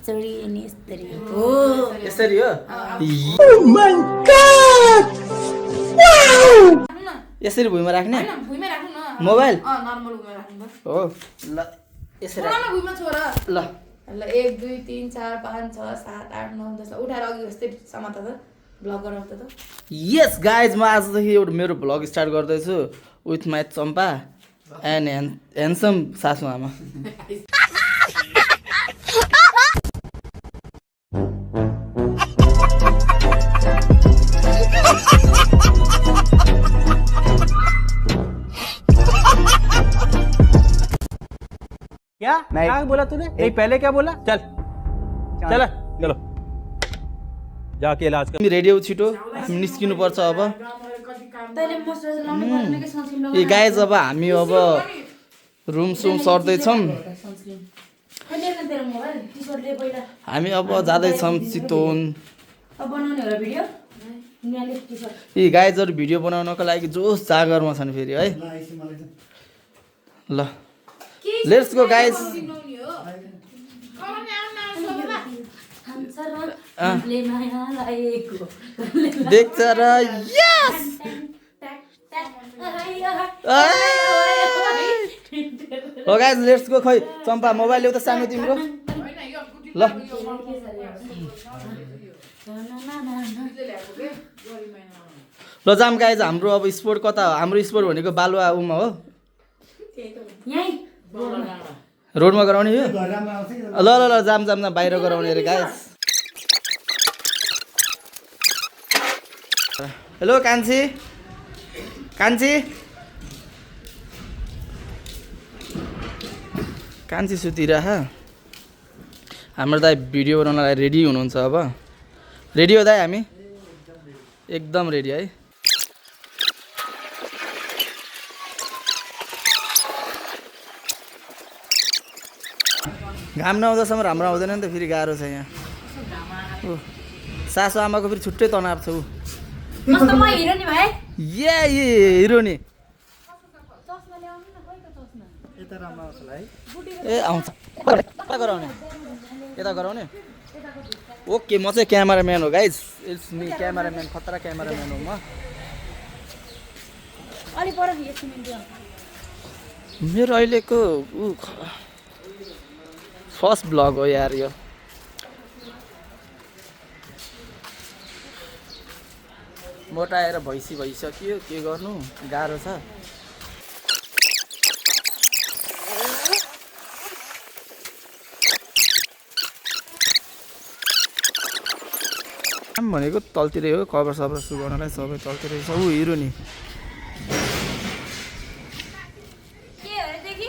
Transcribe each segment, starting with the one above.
यस्तरी अनि यस्तरी ओ यसरी हो यसरी भुइँमा राख्ने भुइँमै राख्नु न मोबाइल नर्मल भुइँमा राख्नु बस हो ल यसरी राख। भुइँमा छोरा ल ल 1 2 3 4 5 6 7 8 9 10 उठाएर अघि जस्तै समात त ब्लग गराउँछ त यस गाइज म आजदेखि एउटा मेरो भ्लग स्टार्ट गर्दैछु with my Champa and handsome सासु आमा क्या नहीं क्या बोला तूने नहीं पहले क्या बोला चल चल चलो जाके इलाज कर हामी रेडी हौ छिटो हामी निस्किनु पर्छ अब तैँले मोइस्चराइजर लाउनु पर्दैन कि सनस्क्रिन लाउनु ए गाइज अब हामी अब रुम सुम सर्दैछौँ सनस्क्रिन अहिले हेर्न तेरो मोबाइल टी-सर्टले पहिला हामी अब जाँदैछौँ चितवन अब बनाउने होला भिडियो नियाले टी-सर्ट यी गाइजहरू भिडियो बनाउनको लागि जोस जागरमा छन् फेरि है ल लेट्स गो गाइज खान्छ र हामीले माया लागेको देख्छ र यस हो गाइज लेट्स गो खै चम्पा मोबाइल ल्याउ त सानो तिम्रो ल ल जाम गाइज हाम्रो अब स्पोर्ट कता हो हाम्रो स्पोर्ट भनेको बालुवा उमा हो यहीँ रोडमा गराउने हो ल ल ल जाम जाम जाम बाहिर गराउने अरे गाइज हेलो कान्छी कान्छी कान्छी सुतिरह हाम्रो दाइ भिडियो बनाउनलाई रेडी हुनुहुन्छ अब रेडी हो दाइ हामी एकदम रेडी है घाम नआउँदासम्म राम्रो आउँदैन नि त फेरि गाह्रो छ यहाँ सासु आमाको फेरि छुट्टै तनाव छ ऊ कस्तो म हिरो नि भाइ ए हिरो नि ए आउँछ यता गराउने यता गराउने ओके म चाहिँ क्यामेराम्यान हो गाइज इट्स मी क्यामेराम्यान खतरा क्यामेराम्यान हो म अलि पर एकछिन दियो मेरो अहिलेको फर्स्ट ब्लग हो यार यो मोटाएर भइसक्यो के गर्नु गाह्रो छ भनेको तलतिरै हो कभर सभर सु गर्नलाई सबै तलतिरै छ ऊ हिरो नि के अरे देखि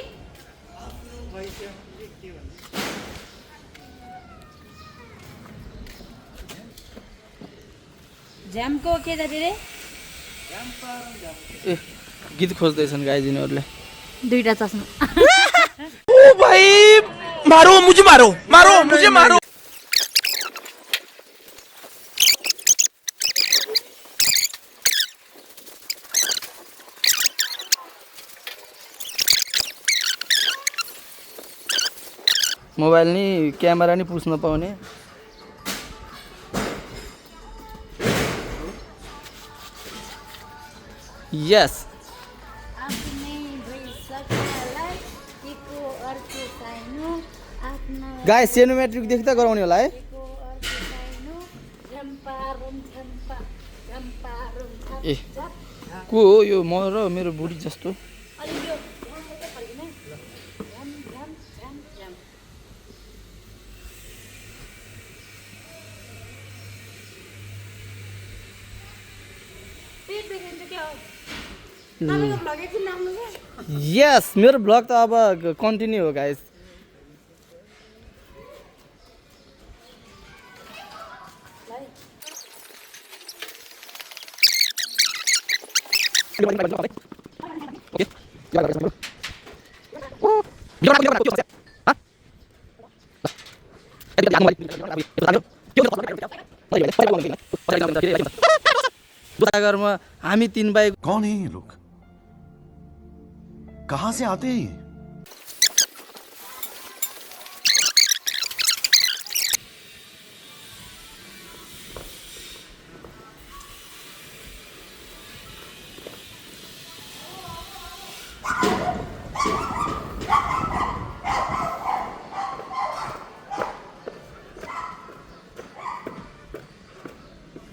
ज्यामको के जति रे ए गीत खोज्दैछन् गाइज यिनीहरूले दुईटा चस्मा ओ भाई मारो मुझे मारो मारो मुझे मारो मोबाइल नि क्यामेरा नि पुस्न पाउने यस गाइस सिनेमेट्रिक देख्दा गराउने होला है ए को हो यो म र मेरो बुढी जस्तो यस मेरो ब्लग त अब कन्टिन्यू हो गाइस सागरमा हामी 3 भाइ कौन है ये लोग कहां से आते हैं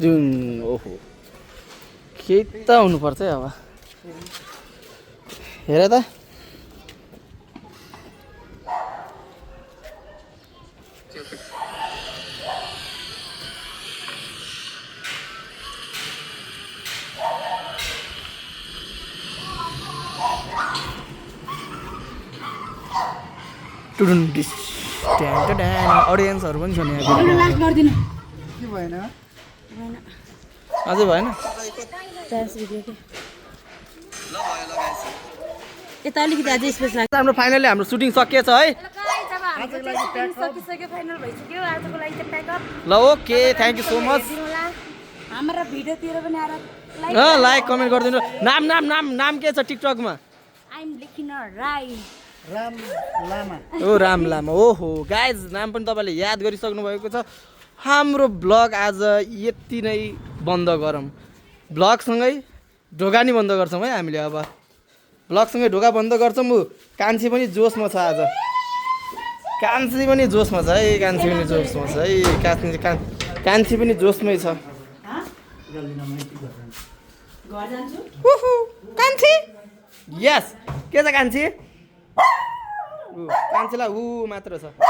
जुन ओहो केही त हुनुपर्छ है अब हेर त अडियन्सहरू पनि छ नि यहाँ लास्ट गर्दिनु अझै भएन यता अलिकति अझै स्पेस लाग्छ हाम्रो फाइनली हाम्रो सुटिङ सकिएछ है सकिसक्यो फाइनल भइसक्यो आजको लागि चाहिँ प्याकअप ल okay thank you so much हाम्रो भिडियोतिर पनि आएर लाइक कमेन्ट गरिदिनु नाम नाम नाम नाम के छ टिकटकमा आइम लेखिन राई ओ राम लामा ओहो गाइज नाम पनि तपाईँले याद गरिसक्नु भएको छ हाम्रो ब्लग आज यति नै बन्द गरौँ ब्लगसँगै ढोका नि बन्द गर्छौँ है हामीले अब ब्लगसँगै ढोका बन्द गर्छौँ कान्छी पनि जोसमा छ आज कान्छी पनि जोसमा छ है कान्छी पनि जोसमा छ है कान्छी पनि जोसमै छ कान्छी यस के छ कान्छी कान्छीलाई ऊ मात्र छ